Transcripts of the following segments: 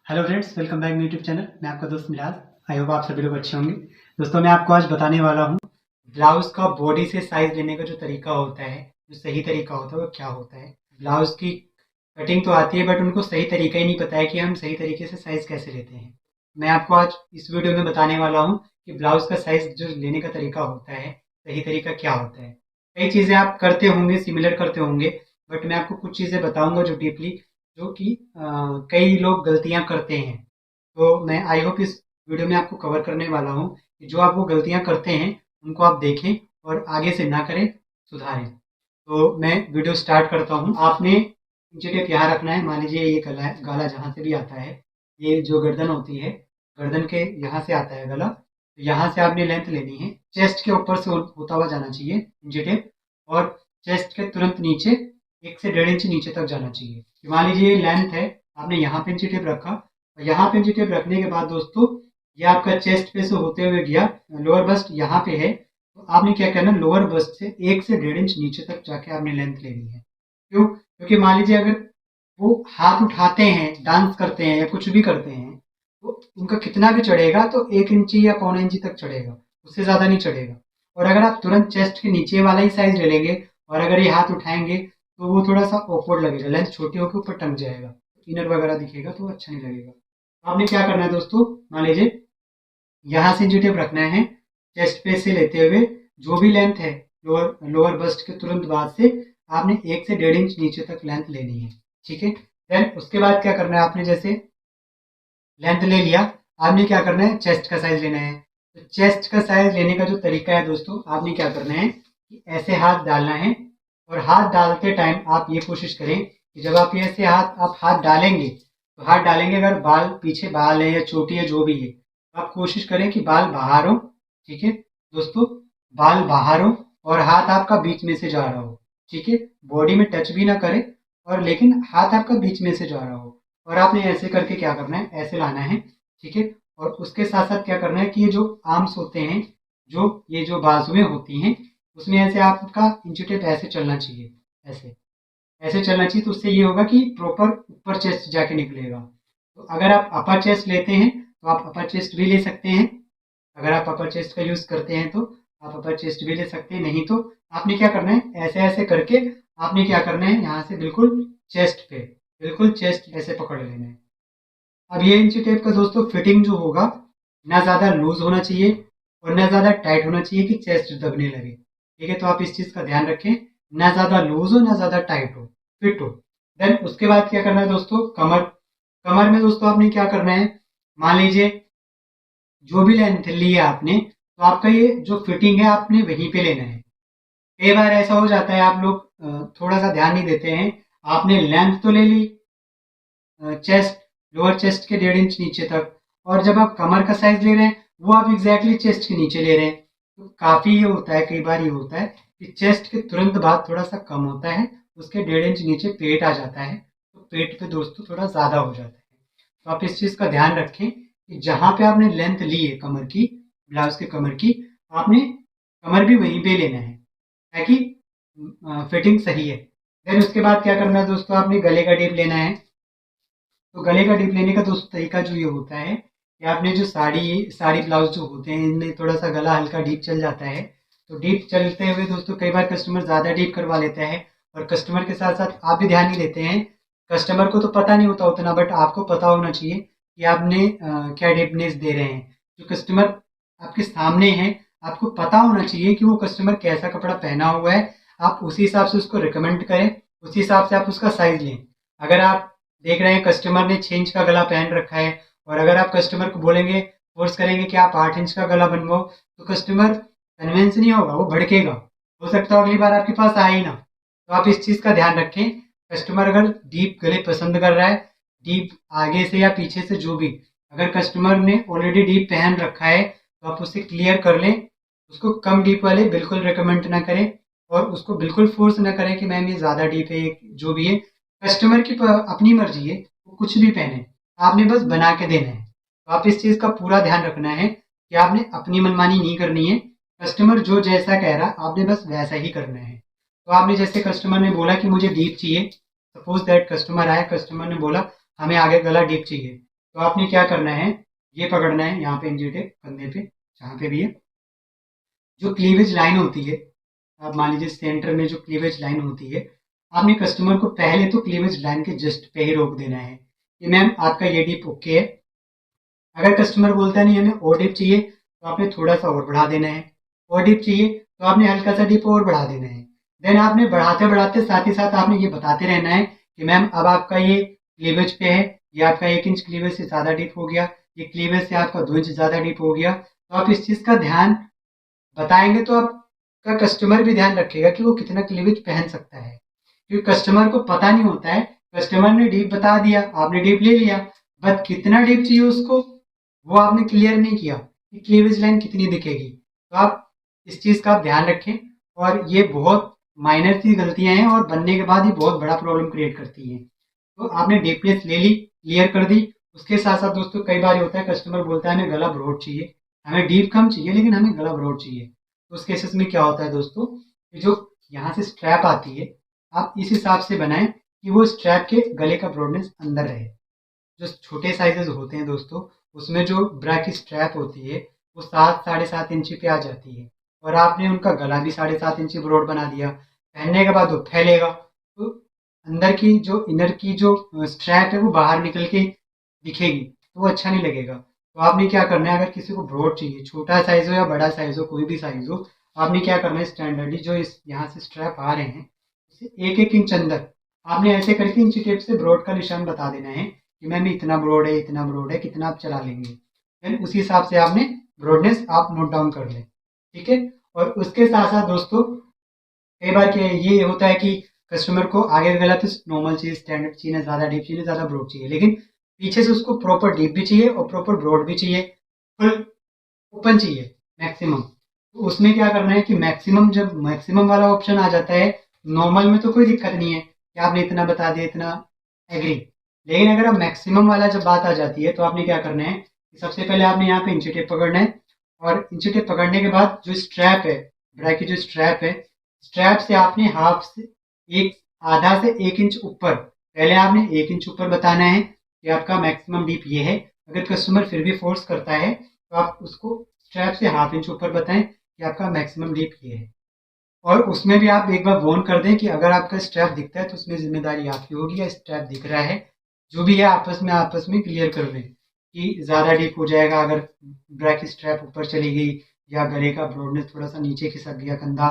Hello friends, welcome back मेरे YouTube channel. मैं आपका दोस्त मिराज। आई होप आप सभी लोग अच्छे होंगे। दोस्तों, मैं आपको आज बताने वाला हूँ ब्लाउज का बॉडी से साइज लेने का जो तरीका होता है, जो सही तरीका होता है वो क्या होता है। ब्लाउज की कटिंग तो आती है बट उनको सही तरीका ही नहीं पता है कि हम सही तरीके से साइज कैसे लेते हैं। मैं आपको आज इस वीडियो में बताने वाला हूँ कि ब्लाउज का साइज जो लेने का तरीका होता है, सही तरीका क्या होता है। कई चीज़ें आप करते होंगे, सिमिलर करते होंगे, बट मैं आपको कुछ चीज़ें बताऊंगा जो डीपली, जो कि कई लोग गलतियां करते हैं। तो मैं आई होप इस वीडियो में आपको कवर करने वाला हूँ कि जो आप वो गलतियां करते हैं उनको आप देखें और आगे से ना करें, सुधारें। तो मैं वीडियो स्टार्ट करता हूँ। आपने इंची टेप यहाँ रखना है। मान लीजिए ये गला है, गला जहाँ से भी आता है, ये जो गर्दन होती है, गर्दन के यहाँ से आता है गला, तो यहाँ से आपने लेंथ लेनी है। चेस्ट के ऊपर से होता हुआ जाना चाहिए इंची टेप, और चेस्ट के तुरंत नीचे 1 से 1.5 इंच नीचे तक जाना चाहिए। मान लीजिए लेंथ है, आपने यहाँ पे इंची टेप रखा, और यहाँ पे इंची टेप रखने के बाद दोस्तों, ये आपका चेस्ट पे से होते हुए गया, लोअर बस्ट यहाँ पे है, तो आपने क्या करना, लोअर बस्ट से 1 से 1.5 इंच नीचे तक जाके आपने लेंथ लेनी है। क्यों? क्योंकि मान लीजिए अगर वो हाथ उठाते हैं, डांस करते हैं या कुछ भी करते हैं, तो उनका कितना भी चढ़ेगा तो 1 इंची या 1.25 इंची तक चढ़ेगा, उससे ज्यादा नहीं चढ़ेगा। और अगर आप तुरंत चेस्ट के नीचे वाला ही साइज ले लेंगे और अगर ये हाथ उठाएंगे तो वो थोड़ा सा ऑकवर्ड लगेगा, लेंथ छोटी होकर ऊपर टंग जाएगा, इनर वगैरह दिखेगा तो अच्छा नहीं लगेगा। आपने क्या करना है दोस्तों, मान लीजिए यहाँ से इंची टेप रखना है, चेस्ट पे से लेते हुए जो भी लेंथ है, लोअर लोअर बस्ट के तुरंत बाद से आपने 1 से 1.5 इंच नीचे तक लेंथ लेनी है। ठीक है। देन उसके बाद क्या करना है, आपने जैसे लेंथ ले लिया, आपने क्या करना है, चेस्ट का साइज लेना है। तो चेस्ट का साइज लेने का जो तरीका है दोस्तों, आपने क्या करना है कि ऐसे हाथ डालना है, और हाथ डालते टाइम आप ये कोशिश करें कि जब आप ये ऐसे आप हाथ डालेंगे, तो हाथ डालेंगे अगर बाल पीछे बाल है या चोटी है जो भी है, तो आप कोशिश करें कि बाल बाहर हो। ठीक है दोस्तों, बाल बाहर हो और हाथ आपका बीच में से जा रहा हो। ठीक है, बॉडी में टच भी ना करे, और लेकिन हाथ आपका बीच में से जा रहा हो। और आपने ऐसे करके क्या करना है, ऐसे लाना है। ठीक है। और उसके साथ साथ क्या करना है कि ये जो आर्म्स होते हैं, जो ये जो बाजुएं होती हैं, उसमें ऐसे आपका इंची टेप ऐसे चलना चाहिए, ऐसे ऐसे चलना चाहिए। तो उससे ये होगा कि प्रॉपर ऊपर चेस्ट जाके निकलेगा। तो अगर आप अपर चेस्ट लेते हैं तो आप अपर चेस्ट भी ले सकते हैं। अगर आप अपर चेस्ट का यूज करते हैं तो आप अपर चेस्ट भी ले सकते हैं। नहीं तो आपने क्या करना है, ऐसे ऐसे करके आपने क्या करना है, यहाँ से बिल्कुल चेस्ट पे, बिल्कुल चेस्ट ऐसे पकड़ लेना है। अब ये इंची टेप का दोस्तों फिटिंग जो होगा, ना ज़्यादा लूज होना चाहिए और ना ज़्यादा टाइट होना चाहिए कि चेस्ट दबने लगे। ठीक है, तो आप इस चीज़ का ध्यान रखें, ना ज़्यादा लूज हो ना ज़्यादा टाइट हो, फिट हो। देन उसके बाद क्या करना है दोस्तों, कमर। कमर में दोस्तों आपने क्या करना है, मान लीजिए जो भी लेंथ ली है आपने, तो आपका ये जो फिटिंग है आपने वहीं पे लेना है। कई बार ऐसा हो जाता है, आप लोग थोड़ा सा ध्यान नहीं देते हैं। आपने लेंथ तो ले ली चेस्ट, लोअर चेस्ट के 1.5 इंच नीचे तक, और जब आप कमर का साइज ले रहे हैं वो आप एग्जैक्टली चेस्ट के नीचे ले रहे हैं। तो काफी ये होता है, कई बार ये होता है कि चेस्ट के तुरंत बाद थोड़ा सा कम होता है, उसके 1.5 इंच नीचे पेट आ जाता है, तो पेट पे दोस्तों थोड़ा ज्यादा हो जाता है। तो आप इस चीज का ध्यान रखें कि जहां पे आपने लेंथ ली है कमर की, ब्लाउज के कमर की, आपने कमर भी वहीं पे लेना है ताकि फिटिंग सही है। देन उसके बाद क्या करना है दोस्तों, आपने गले का डीप लेना है। तो गले का डीप लेने का दोस्तों तरीका जो ये होता है कि आपने जो साड़ी साड़ी ब्लाउज जो होते हैं, इनमें थोड़ा सा गला हल्का डीप चल जाता है। तो डीप चलते हुए दोस्तों कई बार कस्टमर ज़्यादा डीप करवा लेता है, और कस्टमर के साथ साथ आप भी ध्यान नहीं देते हैं। कस्टमर को तो पता नहीं होता उतना, बट आपको पता होना चाहिए कि आपने क्या डीपनेस दे रहे हैं। जो कस्टमर आपके सामने है, आपको पता होना चाहिए कि वो कस्टमर कैसा कपड़ा पहना हुआ है। आप उसी हिसाब से उसको रिकमेंड करें, उसी हिसाब से आप उसका साइज लें। अगर आप देख रहे हैं कस्टमर ने 6 इंच का गला पहन रखा है, और अगर आप कस्टमर को बोलेंगे, फोर्स करेंगे कि आप 8 इंच का गला बनवाओ, तो कस्टमर कन्विंस नहीं होगा, वो भड़केगा। हो सकता है अगली बार आपके पास आए ही ना। तो आप इस चीज का ध्यान रखें। कस्टमर अगर डीप गले पसंद कर रहा है, डीप आगे से या पीछे से जो भी, अगर कस्टमर ने ऑलरेडी डीप पहन रखा है तो आप उससे क्लियर कर लें। उसको कम डीप वाले बिल्कुल रिकमेंड ना करें, और उसको बिल्कुल फोर्स ना करें कि मैम ये ज्यादा डीप है, जो भी है। कस्टमर की अपनी मर्जी है, वो कुछ भी पहने, आपने बस बना के देना है। तो आप इस चीज का पूरा ध्यान रखना है कि आपने अपनी मनमानी नहीं करनी है। कस्टमर जो जैसा कह रहा है आपने बस वैसा ही करना है। तो आपने जैसे कस्टमर ने बोला कि मुझे डीप चाहिए, सपोज दैट कस्टमर आया, कस्टमर ने बोला हमें आगे गला डीप चाहिए, तो आपने क्या करना है, ये पकड़ना है यहाँ पे इंची टेप कंधे पे, जहाँ पे भी है, जो क्लीवेज लाइन होती है, आप मान लीजिए सेंटर में जो क्लीवेज लाइन होती है, आपने कस्टमर को पहले तो क्लीवेज लाइन के जस्ट पे ही रोक देना है कि मैम आपका ये डिप ओके है। अगर कस्टमर बोलता है नहीं हमें और डिप चाहिए, तो आपने थोड़ा सा और बढ़ा देना है। और डिप चाहिए तो आपने हल्का सा डिप और बढ़ा देना है। देन आपने बढ़ाते बढ़ाते साथ ही साथ आपने ये बताते रहना है कि मैम अब आपका ये क्लीवेज पे है, ये आपका 1 इंच क्लीवेज से ज़्यादा डिप हो गया, ये क्लीवेज से आपका 2 इंच ज़्यादा डिप हो गया। तो आप इस चीज़ का ध्यान बताएंगे तो आपका कस्टमर भी ध्यान रखेगा कि वो कितना क्लीवेज पहन सकता है, क्योंकि कस्टमर को पता नहीं होता है। कस्टमर ने डीप बता दिया, आपने डीप ले लिया, बट कितना डीप चाहिए उसको वो आपने क्लियर नहीं किया कि क्लीवेज लाइन कितनी दिखेगी। तो आप इस चीज़ का आप ध्यान रखें, और ये बहुत माइनर सी गलतियां हैं और बनने के बाद ये बहुत बड़ा प्रॉब्लम क्रिएट करती हैं। तो आपने डीपनेस ले ली, क्लियर कर दी। उसके साथ साथ दोस्तों कई बार होता है कस्टमर बोलता है हमें गला ब्रॉड चाहिए, हमें डीप कम चाहिए लेकिन हमें गला ब्रॉड चाहिए। तो उस केसेस में क्या होता है दोस्तों कि जो यहाँ से स्ट्रैप आती है, आप इस हिसाब से बनाएं कि वो स्ट्रैप के गले का ब्रॉडनेस अंदर रहे। जो छोटे साइजेस होते हैं दोस्तों, उसमें जो ब्रा की स्ट्रैप होती है वो 7-7.5 इंची पे आ जाती है, और आपने उनका गला भी 7.5 इंची ब्रॉड बना दिया, पहनने के बाद वो फैलेगा, तो अंदर की जो इनर की जो स्ट्रैप है वो बाहर निकल के दिखेगी, तो वो अच्छा नहीं लगेगा। तो आपने क्या करना है, अगर किसी को ब्रॉड चाहिए, छोटा साइज हो या बड़ा साइज हो, कोई भी साइज हो, आपने क्या करना है, स्टैंडर्डली जो इस यहाँ से स्ट्रैप आ रहे हैं उसे 1-1 इंच अंदर आपने ऐसे करके इंची टेप से ब्रॉड का निशान बता देना है कि मैम इतना ब्रॉड है, इतना ब्रॉड है, कितना आप चला लेंगे। देन उसी हिसाब से आपने ब्रॉडनेस आप नोट डाउन कर लें, ठीक है। और उसके साथ साथ दोस्तों कई बार क्या ये होता है कि कस्टमर को आगे गला तो नॉर्मल चाहिए, स्टैंडर्ड चाहिए, ना ज़्यादा डीप चाहिए, ज़्यादा ब्रॉड चाहिए, लेकिन पीछे से उसको प्रॉपर डीप भी चाहिए और प्रॉपर ब्रॉड भी चाहिए, फुल ओपन चाहिए मैक्सिमम। तो उसमें क्या करना है कि मैक्सिमम, जब मैक्सिमम वाला ऑप्शन आ जाता है, नॉर्मल में तो कोई दिक्कत नहीं है कि आपने इतना बता दिया, इतना एग्री, लेकिन अगर अब मैक्सिमम वाला जब बात आ जाती है तो आपने क्या करना है कि सबसे पहले आपने यहाँ पे इंची टेप पकड़ना है, और इंची टेप पकड़ने के बाद जो स्ट्रैप है, ब्रा की जो स्ट्रैप है, स्ट्रैप से आपने हाफ से एक आधा से 1 इंच ऊपर, पहले आपने 1 इंच ऊपर बताना है कि आपका मैक्सिमम डीप ये है। अगर कस्टमर फिर भी फोर्स करता है तो आप उसको स्ट्रैप से ½ इंच ऊपर बताएं कि आपका मैक्सिमम डीप ये है। और उसमें भी आप एक बार वॉर्न कर दें कि अगर आपका स्ट्रैप दिखता है तो उसमें जिम्मेदारी आपकी होगी, या स्ट्रैप दिख रहा है, जो भी है आपस में क्लियर कर दें कि ज़्यादा डीप हो जाएगा अगर ब्रा की स्ट्रैप ऊपर चली गई, या गले का ब्रॉडनेस थोड़ा सा नीचे खिसक गया कंधा,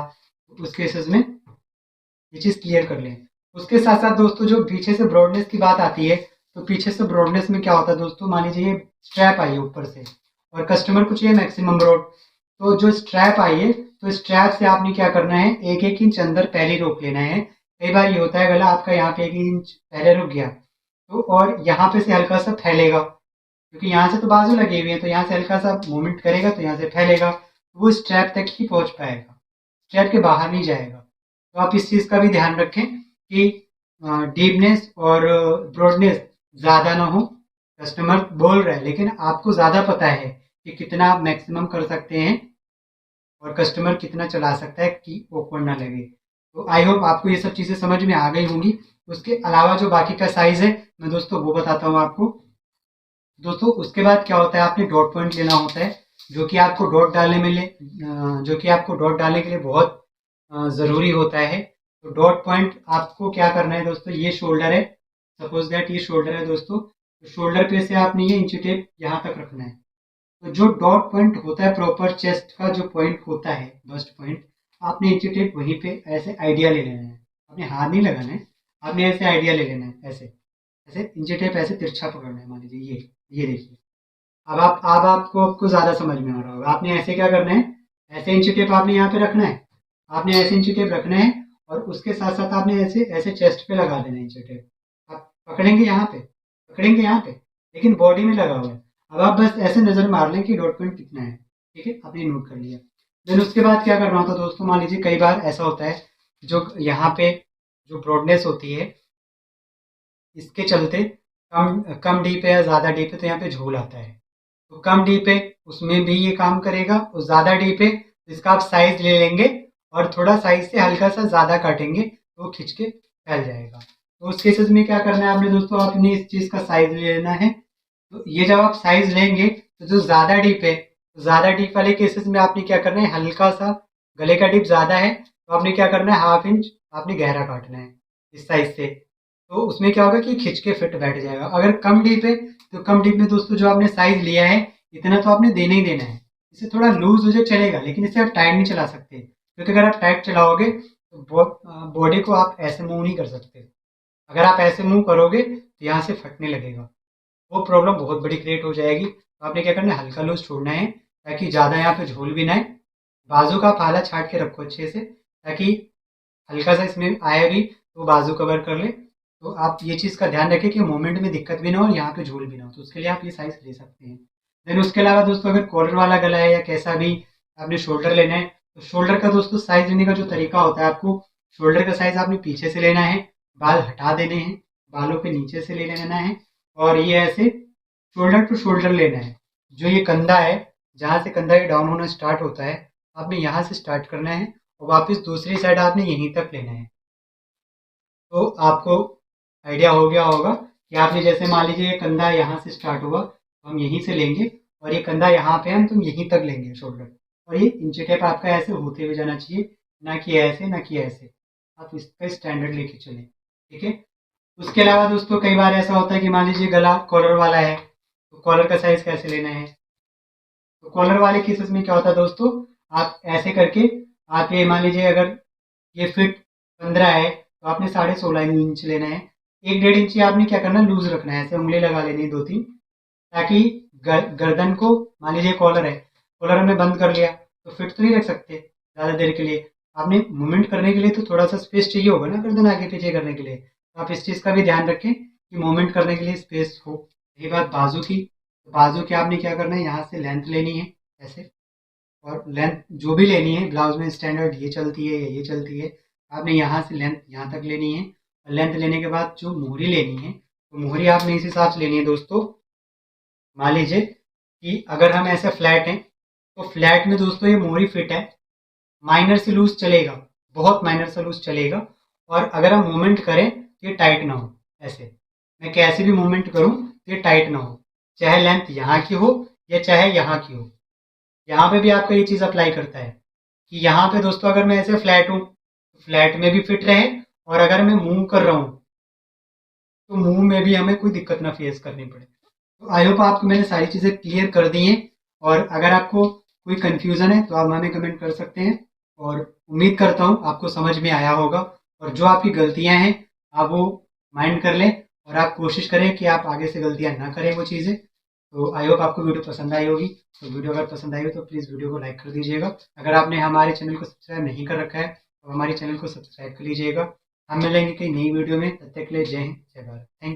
तो उस केसेस में ये चीज़ क्लियर कर लें। उसके साथ साथ दोस्तों जो पीछे से ब्रॉडनेस की बात आती है, तो पीछे से ब्रॉडनेस में क्या होता है दोस्तों, मान लीजिए ये स्ट्रैप आई है ऊपर से और कस्टमर को चाहिए मैक्सिमम ब्रॉड, तो जो स्ट्रैप आई है तो स्ट्रैप से आपने क्या करना है, 1-1 इंच अंदर पहले रोक लेना है। कई बार ये होता है गला आपका यहाँ पे 1 इंच पहले रुक गया, तो और यहाँ पे से हल्का सा फैलेगा, क्योंकि यहाँ से तो बाजू लगे हुए हैं, तो यहाँ से हल्का सा मूवमेंट करेगा तो यहाँ से फैलेगा, तो वो स्ट्रैप तक ही पहुँच पाएगा, स्ट्रैप के बाहर नहीं जाएगा। तो आप इस चीज़ का भी ध्यान रखें कि डीपनेस और ब्रॉडनेस ज़्यादा ना हो। कस्टमर बोल रहा है लेकिन आपको ज़्यादा पता है कि कितना आप मैक्सिमम कर सकते हैं और कस्टमर कितना चला सकता है कि ऑकवर्ड ना लगे। तो आई होप आपको ये सब चीज़ें समझ में आ गई होंगी। उसके अलावा जो बाकी का साइज़ है मैं दोस्तों वो बताता हूँ आपको। दोस्तों उसके बाद क्या होता है, आपने डॉट पॉइंट लेना होता है, जो कि आपको डॉट डालने में जो कि आपको डॉट डालने के लिए बहुत ज़रूरी होता है। तो डॉट पॉइंट आपको क्या करना है दोस्तों, ये शोल्डर है, सपोज दैट ये शोल्डर है दोस्तों, तो शोल्डर पे से आपने ये इंची टेप यहाँ तक रखना है। तो जो डॉट पॉइंट होता है प्रॉपर चेस्ट का जो पॉइंट होता है, बस्ट पॉइंट, आपने इंची टेप वहीं पे ऐसे आइडिया ले लेना है, आपने हाथ नहीं लगाना है, आपने ऐसे आइडिया ले लेना है, ऐसे ऐसे इंची टेप ऐसे तिरछा पकड़ना है। मान लीजिए ये देखिए, अब आपको ज़्यादा समझ में आ रहा होगा। आपने ऐसे क्या करना है, ऐसे इंची टेप आपने यहाँ पे रखना है, आपने ऐसे इंची टेप रखना है, और उसके साथ साथ आपने ऐसे ऐसे चेस्ट पे लगा देना है इंची टेप। आप पकड़ेंगे यहाँ पे, पकड़ेंगे यहाँ पे, लेकिन बॉडी में लगा हुआ है। अब आप बस ऐसे नज़र मार लें कि डॉट पॉइंट कितना है, ठीक है, आपने नोट कर लिया। देन उसके बाद क्या करना होता है दोस्तों, मान लीजिए कई बार ऐसा होता है जो यहाँ पे जो ब्रॉडनेस होती है, इसके चलते कम कम डीप है या ज़्यादा डीप है तो यहाँ पे झोल आता है। तो कम डीप है उसमें भी ये काम करेगा, और ज़्यादा डीप है तो इसका आप साइज ले लेंगे और थोड़ा साइज से हल्का सा ज़्यादा काटेंगे तो वो खिंच के फैल जाएगा। तो उस केसेस में क्या करना है आपने दोस्तों, आपने इस चीज़ का साइज ले लेना है, तो ये जब आप साइज लेंगे तो जो ज़्यादा डीप है, तो ज़्यादा डीप वाले केसेस में आपने क्या करना है, हल्का सा गले का डीप ज़्यादा है तो आपने क्या करना है, 1/2 इंच आपने गहरा काटना है इस साइज से। तो उसमें क्या होगा कि खिंच के फिट बैठ जाएगा। अगर कम डीप है तो कम डीप में दोस्तों जो आपने साइज लिया है इतना तो आपने देना ही देना है। इसे थोड़ा लूज हो जाए चलेगा, लेकिन इसे आप टाइट नहीं चला सकते, क्योंकि अगर आप टाइट चलाओगे तो बॉडी को आप ऐसे मूव नहीं कर सकते। अगर आप ऐसे मूव करोगे तो यहाँ से फटने लगेगा, वो प्रॉब्लम बहुत बड़ी क्रिएट हो जाएगी। तो आपने क्या करना है, हल्का लूज छोड़ना है ताकि ज़्यादा यहाँ पे झोल भी ना आए। बाजू का आप आला छाट के रखो अच्छे से, ताकि हल्का सा इसमें आए भी तो बाजू कवर कर ले। तो आप ये चीज़ का ध्यान रखें कि मूवमेंट में दिक्कत भी ना हो और यहाँ पे झोल भी ना हो, तो उसके लिए आप ये साइज ले सकते हैं। देन उसके अलावा दोस्तों अगर कॉलर वाला गला है या कैसा भी आपने शोल्डर लेना है, तो शोल्डर का दोस्तों साइज लेने का जो तरीका होता है, आपको शोल्डर का साइज आपने पीछे से लेना है, बाल हटा देने हैं, बालों के नीचे से ले लेना है और ये ऐसे शोल्डर टू शोल्डर लेना है। जो ये कंधा है, जहाँ से कंधा ये डाउन होना स्टार्ट होता है, आपने यहाँ से स्टार्ट करना है और वापस दूसरी साइड आपने यहीं तक लेना है। तो आपको आइडिया हो गया होगा कि आपने जैसे मान लीजिए ये कंधा यहाँ से स्टार्ट हुआ तो हम यहीं से लेंगे और ये कंधा यहाँ पे हम तुम यहीं तक लेंगे शोल्डर, और ये इंची टेप आपका ऐसे होते हुए जाना चाहिए, ना कि ऐसे ना कि ऐसे। आप इसका स्टैंडर्ड लेके चलें, ठीक है। उसके अलावा दोस्तों कई बार ऐसा होता है कि मान लीजिए गला कॉलर वाला है, तो कॉलर का साइज कैसे लेना है। तो कॉलर वाले केसेस में क्या होता है दोस्तों, आप ऐसे करके आप ये मान लीजिए अगर ये फिट 15 है तो आपने 16.5 इंच लेना है। 1-1.5 इंच आपने क्या करना है, लूज रखना है, ऐसे उंगली लगा लेनी है 2-3, ताकि गर्दन को, मान लीजिए कॉलर है, कॉलर हमने बंद कर लिया तो फिट तो नहीं रख सकते ज़्यादा देर के लिए। आपने मूवमेंट करने के लिए तो थोड़ा सा स्पेस चाहिए होगा ना गर्दन आगे पीछे करने के लिए, तो आप इस चीज़ का भी ध्यान रखें कि मूवमेंट करने के लिए स्पेस हो। रही बात बाजू की, तो बाजू की आपने क्या करना है, यहाँ से लेंथ लेनी है ऐसे, और लेंथ जो भी लेनी है ब्लाउज में स्टैंडर्ड ये चलती है या ये चलती है, आपने यहाँ से लेंथ यहाँ तक लेनी है। और लेंथ लेने के बाद जो मोहरी लेनी है, तो मोहरी आपने इस हिसाब से लेनी है दोस्तों। मान लीजिए कि अगर हम ऐसे फ्लैट हैं तो फ्लैट में दोस्तों ये मोहरी फिट है, माइनर से लूज चलेगा, बहुत माइनर से लूज चलेगा। और अगर हम मूवमेंट करें तो ये टाइट ना हो, ऐसे मैं कैसे भी मूवमेंट करूं तो ये टाइट ना हो, चाहे लेंथ यहाँ की हो या चाहे यहाँ की हो। यहाँ पे भी आपका ये चीज़ अप्लाई करता है कि यहाँ पे दोस्तों अगर मैं ऐसे फ्लैट हूँ तो फ्लैट में भी फिट रहे, और अगर मैं मूव कर रहा हूँ तो मूव में भी हमें कोई दिक्कत ना फेस करनी पड़े। तो आई होप आपको मैंने सारी चीज़ें क्लियर कर दी हैं, और अगर आपको कोई कन्फ्यूज़न है तो आप हमें कमेंट कर सकते हैं, और उम्मीद करता हूँ आपको समझ में आया होगा। और जो आपकी गलतियाँ हैं आप वो माइंड कर लें, और आप कोशिश करें कि आप आगे से गलतियाँ ना करें वो चीज़ें। तो आई होप आपको वीडियो पसंद आई होगी। तो वीडियो अगर पसंद आई हो तो प्लीज़ वीडियो को लाइक कर दीजिएगा। अगर आपने हमारे चैनल को सब्सक्राइब नहीं कर रखा है तो हमारे चैनल को सब्सक्राइब कर लीजिएगा। हम मिलेंगे कई नई वीडियो में, तब तक के लिए जय हिंद जय भारत। थैंक